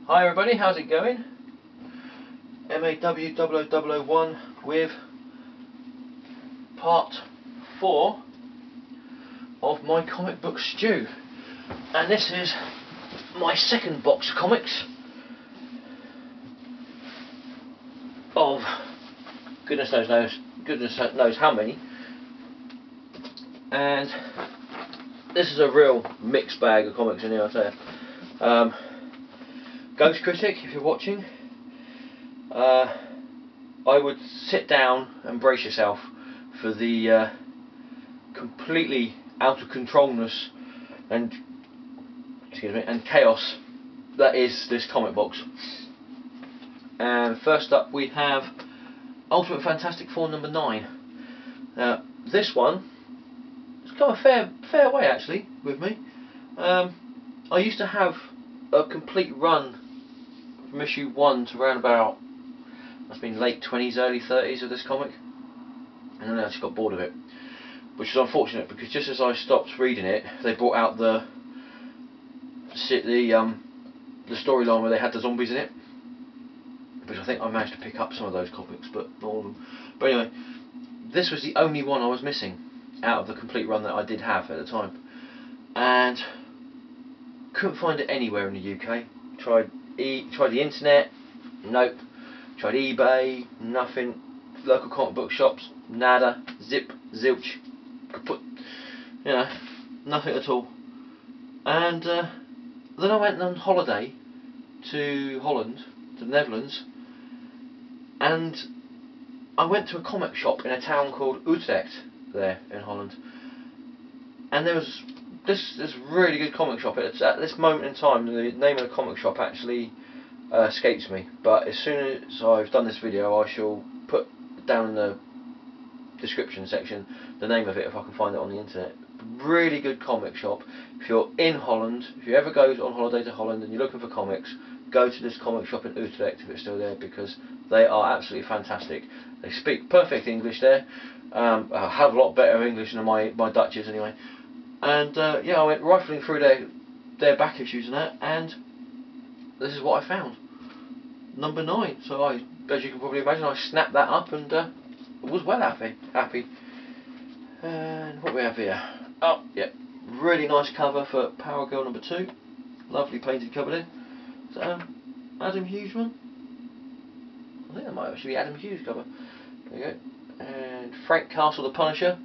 Hi everybody, how's it going? MAW0001 with part 4 of my comic book stew. And this is my second box of comics of goodness knows how many. And this is a real mixed bag of comics in here, I'll tell you. Ghost Critic, if you're watching, I would sit down and brace yourself for the completely out of controlness and chaos that is this comic box. And first up we have Ultimate Fantastic Four number 9. This one has come a fair way actually with me. I used to have a complete run from issue 1 to around about, must have been late 20s, early 30s of this comic, and then I just got bored of it, which is unfortunate because just as I stopped reading it, they brought out the storyline where they had the zombies in it, which I think I managed to pick up some of those comics, but not all of them. But anyway, this was the only one I was missing out of the complete run that I did have at the time, and couldn't find it anywhere in the UK. Tried the internet, nope. Tried eBay, nothing. Local comic book shops, nada. Zip, zilch, kaput. You know, nothing at all. And then I went on holiday to Holland, to the Netherlands, and I went to a comic shop in a town called Utrecht there in Holland, and there was this really good comic shop. At this moment in time, the name of the comic shop actually escapes me, but as soon as I've done this video I shall put down in the description section the name of it if I can find it on the internet. Really good comic shop. If you're in Holland, if you ever go on holiday to Holland and you're looking for comics, go to this comic shop in Utrecht if it's still there, because they are absolutely fantastic. They speak perfect English there, a hell of a lot better English than my Dutch is anyway. And yeah, I went rifling through their back issues and that, and this is what I found. Number 9. So as you can probably imagine, I snapped that up and was well happy. And what we have here? Oh, yeah, really nice cover for Power Girl number 2. Lovely painted cover there. So Adam Hughes one. I think that might actually be Adam Hughes cover. There you go. And Frank Castle the Punisher,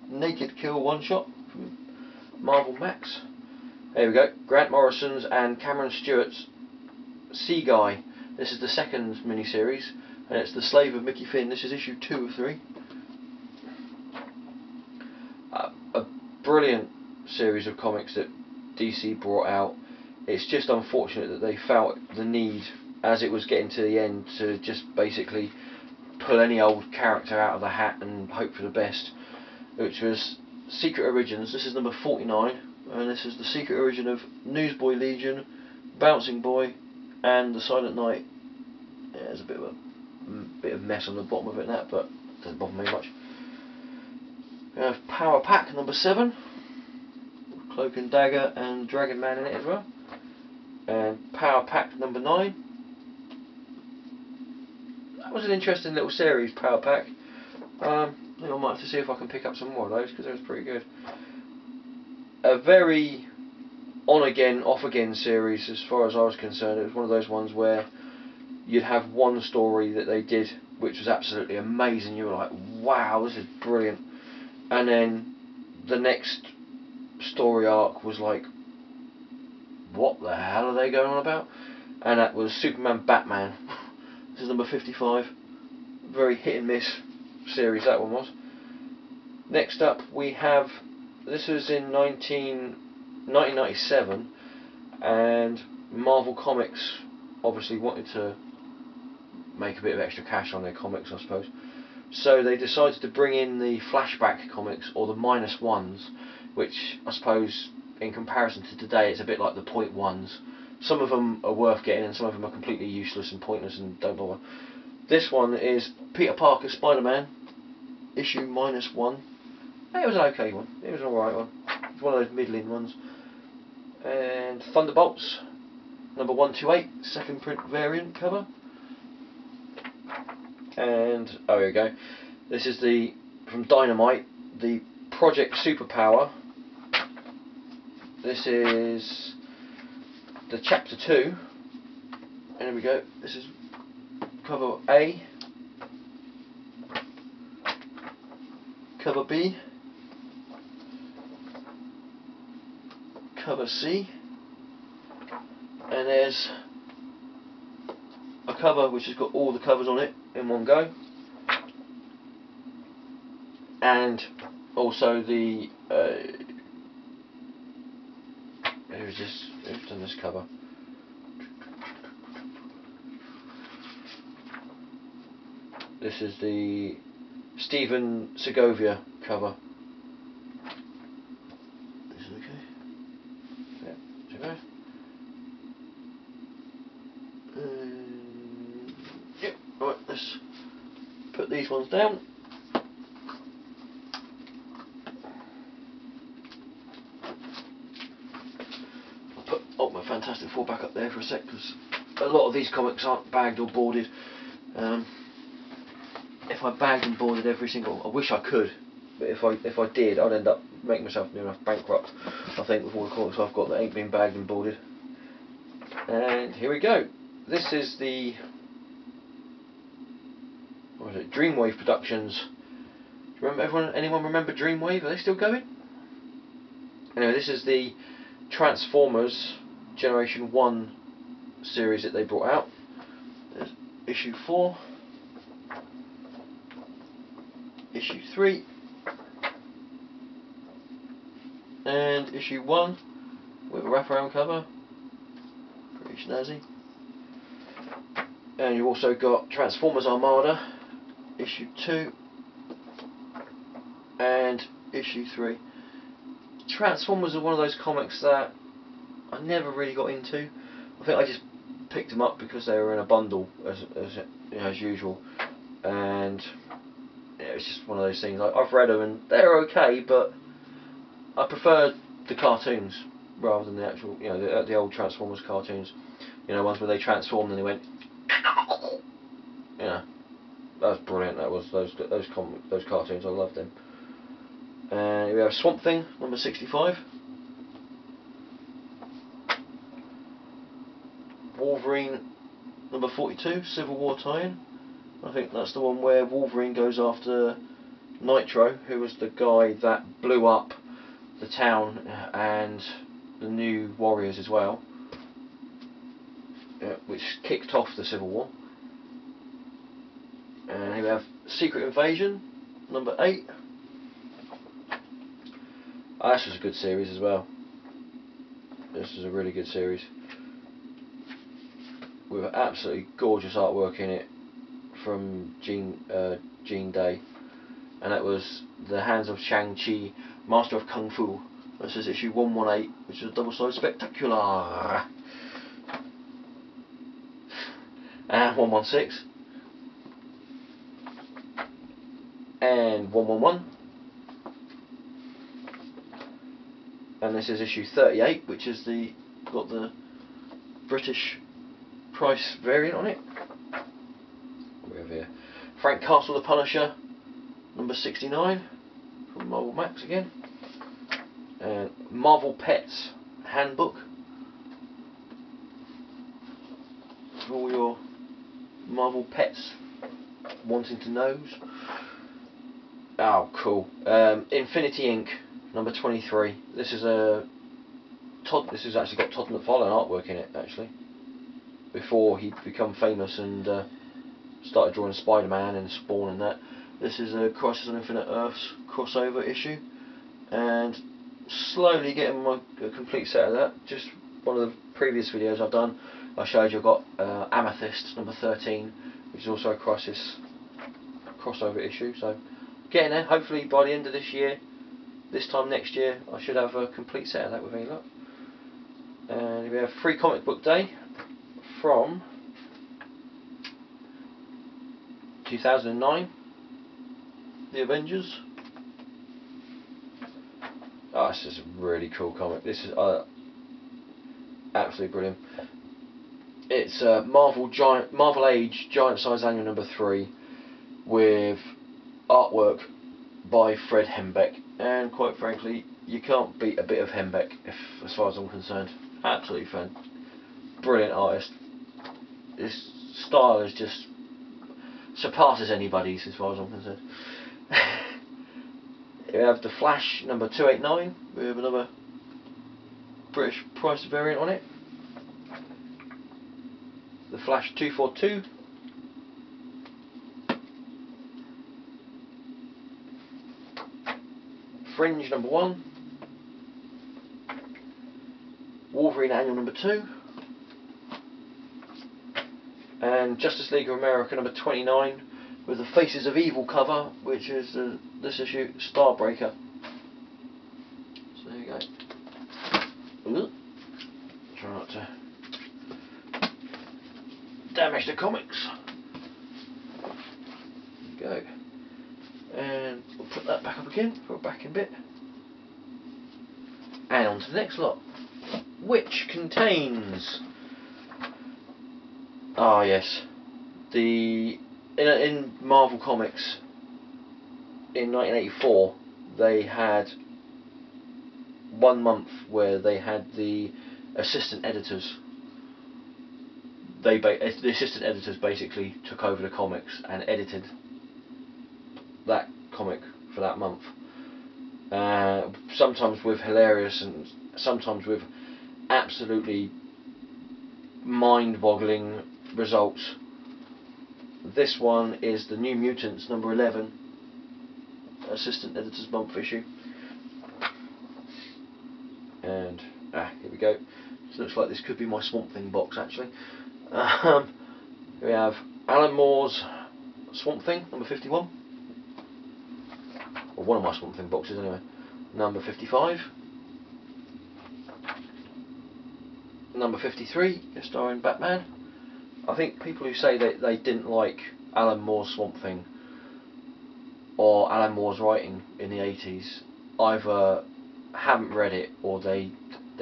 Naked Kill one shot from Marvel Max. There we go. Grant Morrison's and Cameron Stewart's Sea Guy. This is the second miniseries, and it's The Slave of Mickey Finn. This is issue 2 of 3. A brilliant series of comics that DC brought out. It's just unfortunate that they felt the need, as it was getting to the end, to just basically pull any old character out of the hat and hope for the best, which was Secret Origins. This is number 49, and this is the Secret Origin of Newsboy Legion, Bouncing Boy, and the Silent Knight. Yeah, there's a bit of mess on the bottom of it and that, but it doesn't bother me much. We have Power Pack number 7, Cloak and Dagger and Dragon Man in it as well. And Power Pack number 9. That was an interesting little series, Power Pack. I think I might have to see if I can pick up some more of those, because it was pretty good. A very on again, off again series as far as I was concerned. It was one of those ones where you'd have one story that they did which was absolutely amazing. You were like, wow, this is brilliant. And then the next story arc was like, what the hell are they going on about? And that was Superman Batman. This is number 55. Very hit and miss series that one was. Next up we have, this was in 1997, and Marvel Comics obviously wanted to make a bit of extra cash on their comics, I suppose. So they decided to bring in the flashback comics, or the -1s, which I suppose in comparison to today it's a bit like the .1s. Some of them are worth getting and some of them are completely useless and pointless and don't bother. This one is Peter Parker Spider-Man, issue -1. It was an okay one. It was an alright one. It's one of those middling ones. And Thunderbolts, number 128, second print variant cover. And oh, here we go. This is the from Dynamite, the Project Superpower. This is the Chapter 2. And here we go. This is cover A, cover B, cover C, and there's a cover which has got all the covers on it in one go, and also the who's done this cover? This is the Stephen Segovia cover. Is it okay? Yeah, it's okay. Yep, right, let's put these ones down. I'll put my Fantastic Four back up there for a sec, because a lot of these comics aren't bagged or boarded. If I bagged and boarded every single, I wish I could, but if I did, I'd end up making myself near enough bankrupt, I think, with all the comics I've got that ain't been bagged and boarded. And here we go. This is the, what is it, Dreamwave Productions. Remember, anyone remember Dreamwave? Are they still going? Anyway, this is the Transformers Generation 1 series that they brought out. There's issue 4. Issue 3 and issue 1 with a wraparound cover, pretty snazzy. And you've also got Transformers Armada issue 2 and issue 3. Transformers are one of those comics that I never really got into. I think I just picked them up because they were in a bundle as usual, and yeah, it's just one of those things. I've read them and they're okay, but I prefer the cartoons rather than the actual, the old Transformers cartoons. Ones where they transformed and they went, that was brilliant. That was those cartoons. I loved them. And we have Swamp Thing number 65, Wolverine number 42, Civil War tie-in. I think that's the one where Wolverine goes after Nitro, who was the guy that blew up the town and the New Warriors as well, which kicked off the Civil War. And here we have Secret Invasion number 8. This was a good series as well. This is a really good series with absolutely gorgeous artwork in it from Gene Day, and that was The Hands of Shang-Chi, Master of Kung Fu. This is issue 118, which is a double-sided spectacular. And 116 and 111, and this is issue 38, which is got the British price variant on it. We have here Frank Castle the Punisher number 69 from Marvel Max again, and Marvel Pets Handbook for all your Marvel Pets wanting to knows. Oh, cool. Infinity Inc. number 23. This is This has actually got Todd McFarlane artwork in it, actually, before he'd become famous and started drawing Spider-Man and Spawn and that. This is a Crisis on Infinite Earths crossover issue, and slowly getting a complete set of that. Just one of the previous videos I've done, I showed you I've got Amethyst number 13, which is also a Crisis crossover issue. So getting there. Hopefully by the end of this year, this time next year, I should have a complete set of that with any luck. And we have Free Comic Book Day from 2009, The Avengers. Oh, this is a really cool comic. This is absolutely brilliant. It's Marvel Age Giant Size Annual number 3 with artwork by Fred Hembeck, and quite frankly, you can't beat a bit of Hembeck, as far as I'm concerned. Absolutely fun, brilliant artist. His style is just surpasses anybody's as far as I'm concerned. We have the Flash number 289 with another British price variant on it. The Flash 242. Fringe number 1. Wolverine Annual number 2. And Justice League of America number 29 with the Faces of Evil cover, which is this issue, Starbreaker. So there you go. Ooh. Try not to damage the comics. There you go. And we'll put that back up again for a backing bit. And on to the next lot, which contains, yes, in Marvel Comics in 1984 they had 1 month where they had the assistant editors. The assistant editors basically took over the comics and edited that comic for that month. Sometimes with hilarious and sometimes with absolutely mind-boggling results. This one is the New Mutants number 11 assistant editors month issue, and here we go. This looks like this could be my Swamp Thing box actually. We have Alan Moore's Swamp Thing number 51, or one of my Swamp Thing boxes anyway, number 55. Number 53, starring Batman. I think people who say that they didn't like Alan Moore's Swamp Thing or Alan Moore's writing in the 80s either haven't read it or they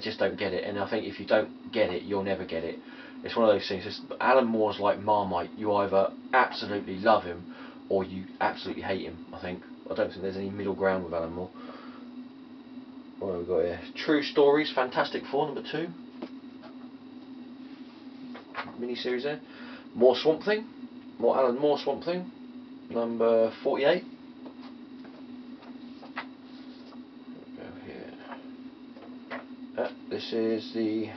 just don't get it. And I think if you don't get it, you'll never get it. It's one of those things. Alan Moore's like Marmite. You either absolutely love him or you absolutely hate him. I don't think there's any middle ground with Alan Moore. What have we got here? True Stories, Fantastic Four number 2. Mini-series there. More Swamp Thing. More Alan Moore Swamp Thing. Number 48. Go here. This is the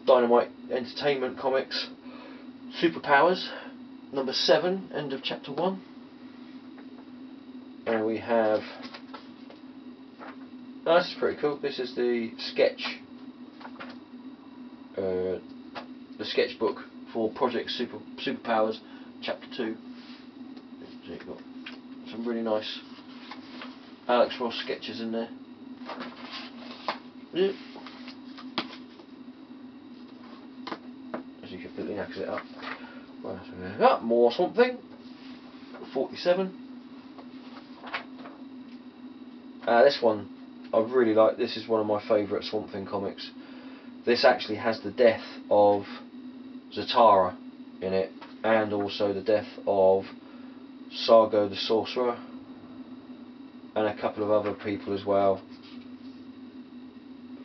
Dynamite Entertainment Comics Superpowers. Number 7. End of chapter 1. And we have... this is pretty cool. This is the sketch. The sketchbook for Project Superpowers Chapter 2. So you've got some really nice Alex Ross sketches in there. As you completely knackers it up. Right, more Swamp Thing. 47. This one I really like. This is one of my favourite Swamp Thing comics. This actually has the death of Zatara in it, and also the death of Sargo the Sorcerer, and a couple of other people as well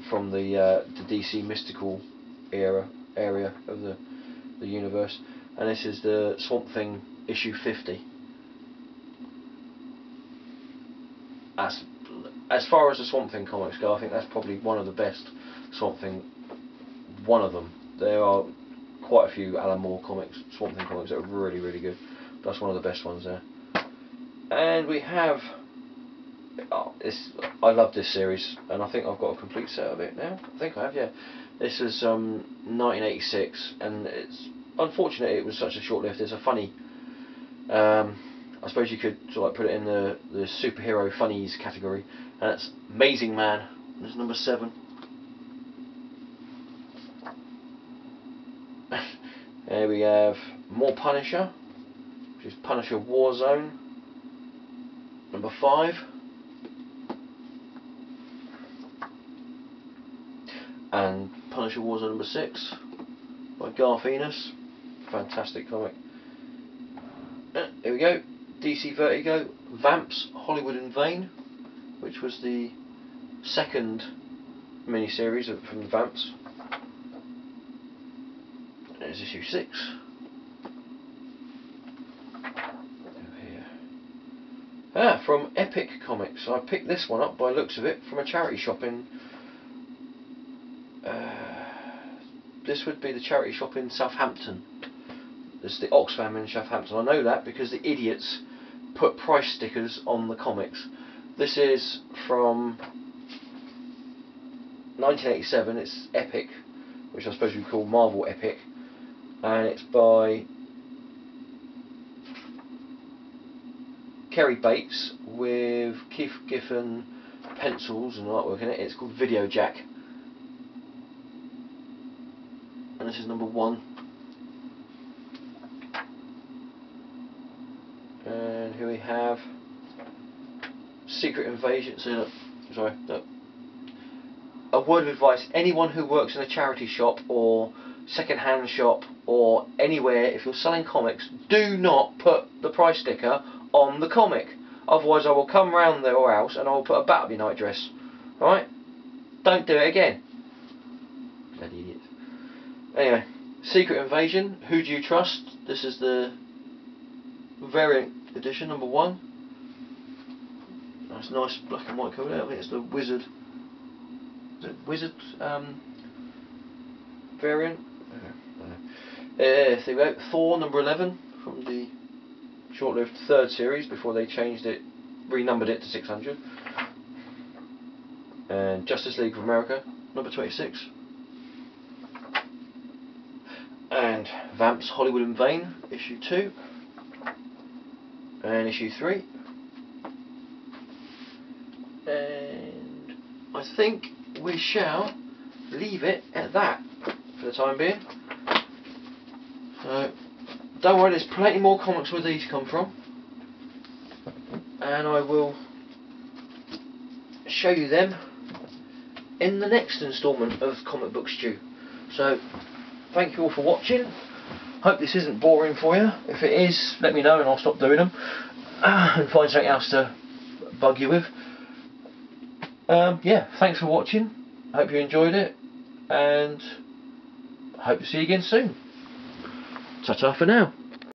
from the DC mystical area of the universe. And this is the Swamp Thing issue 50. As far as the Swamp Thing comics go, I think that's probably one of the best Swamp Thing. One of them. There are quite a few Alan Moore comics, Swamp Thing comics, that are really, really good. That's one of the best ones there. And we have... I love this series, and I think I've got a complete set of it now. I think I have, yeah. This is 1986, and it's unfortunate it was such a short lived. It's a funny... I suppose you could sort of put it in the superhero funnies category, and it's Amazing Man. This is number 7. There we have more Punisher, which is Punisher Warzone, number 5. And Punisher Warzone number 6. by Garth Ennis. Fantastic comic. Here we go. DC Vertigo, Vamps, Hollywood in Vain, which was the second miniseries from the Vamps. There's issue 6. From Epic Comics. I picked this one up by the looks of it from a charity shop in. This would be the charity shop in Southampton. This is the Oxfam in Southampton. I know that because the idiots put price stickers on the comics. This is from 1987. It's Epic, which I suppose we call Marvel Epic, and it's by Kerry Bates with Keith Giffen pencils and artwork in it. It's called Video Jack, and this is number 1. And here we have Secret Invasion. So, sorry. No. A word of advice: anyone who works in a charity shop or second-hand shop or anywhere, if you're selling comics, do not put the price sticker on the comic. Otherwise, I will come round their house and I will put a Battle night dress. Right? Don't do it again. Bloody idiots. Anyway, Secret Invasion. Who do you trust? This is the variant edition, number 1. That's nice black and white cover there. I think it's the Wizard. Is it Wizard variant? There we go. Thor number 11 from the short-lived 3rd series before they changed it, renumbered it to 600. And Justice League of America number 26. And Vamps Hollywood in Vain issue 2. And issue 3. And I think we shall leave it at that for the time being. So don't worry, there's plenty more comics where these come from, and I will show you them in the next instalment of Comic Book Stew. So thank you all for watching. Hope this isn't boring for you. If it is, let me know and I'll stop doing them and find something else to bug you with. Yeah, thanks for watching. Hope you enjoyed it, and hope to see you again soon. Ta-ta for now.